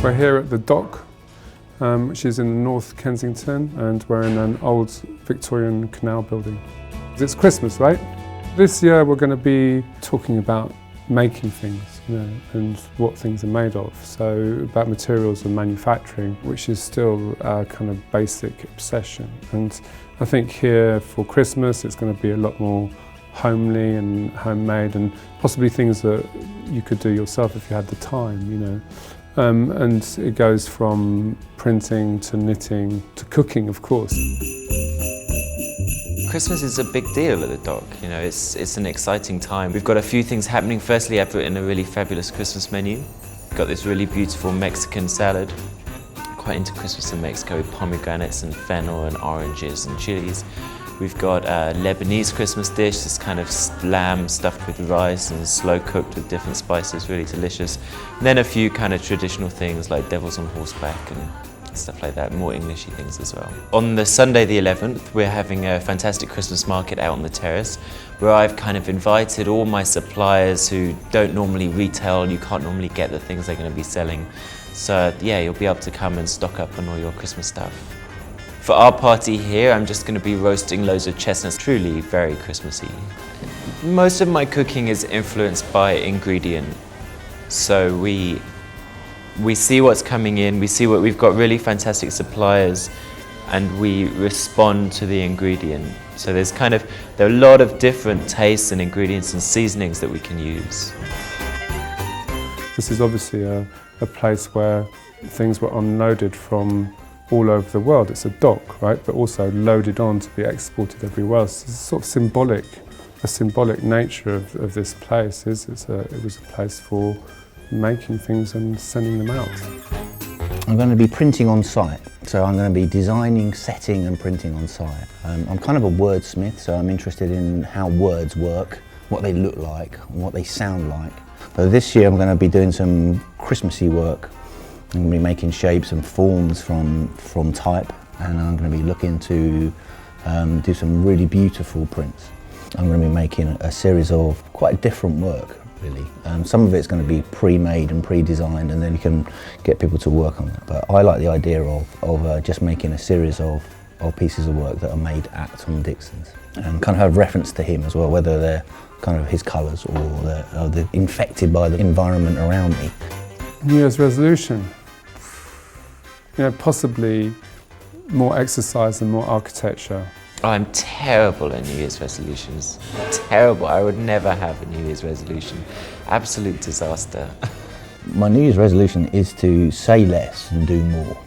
We're here at the dock, which is in North Kensington, and we're in an old Victorian canal building. It's Christmas, right? This year we're going to be talking about making things, and what things are made of. So about materials and manufacturing, which is still our kind of basic obsession. And I think here for Christmas it's going to be a lot more homely and homemade, and possibly things that you could do yourself if you had the time, and it goes from printing to knitting to cooking, of course. Christmas is a big deal at the dock, it's an exciting time. We've got a few things happening. Firstly, I've written a really fabulous Christmas menu. We've got this really beautiful Mexican salad. Quite into Christmas in Mexico with pomegranates and fennel and oranges and chilies. We've got a Lebanese Christmas dish, this kind of lamb stuffed with rice and slow cooked with different spices, really delicious. And then a few kind of traditional things like devils on horseback and stuff like that, more Englishy things as well. On the Sunday the 11th, we're having a fantastic Christmas market out on the terrace, where I've kind of invited all my suppliers who don't normally retail, you can't normally get the things they're going to be selling. So yeah, you'll be able to come and stock up on all your Christmas stuff. For our party here, I'm just going to be roasting loads of chestnuts, truly very Christmassy. Most of my cooking is influenced by ingredient. So we see what's coming in, we see what we've got, really fantastic suppliers, and we respond to the ingredient. So there are a lot of different tastes and ingredients and seasonings that we can use. This is obviously a place where things were unloaded from all over the world. It's a dock, right, but also loaded on to be exported everywhere else. It's sort of a symbolic nature of this place. It was a place for making things and sending them out. I'm going to be printing on site, so I'm going to be designing, setting and printing on site. I'm kind of a wordsmith, so I'm interested in how words work, what they look like and what they sound like. So this year I'm going to be doing some Christmassy work. I'm going to be making shapes and forms from type, and I'm going to be looking to do some really beautiful prints. I'm going to be making a series of quite different work, really. Some of it's going to be pre-made and pre-designed, and then you can get people to work on it. But I like the idea of just making a series of pieces of work that are made at Tom Dixon's, and kind of have reference to him as well, whether they're kind of his colours or they're infected by the environment around me. New Year's resolution. Possibly more exercise and more architecture. I'm terrible at New Year's resolutions. Terrible. I would never have a New Year's resolution. Absolute disaster. My New Year's resolution is to say less and do more.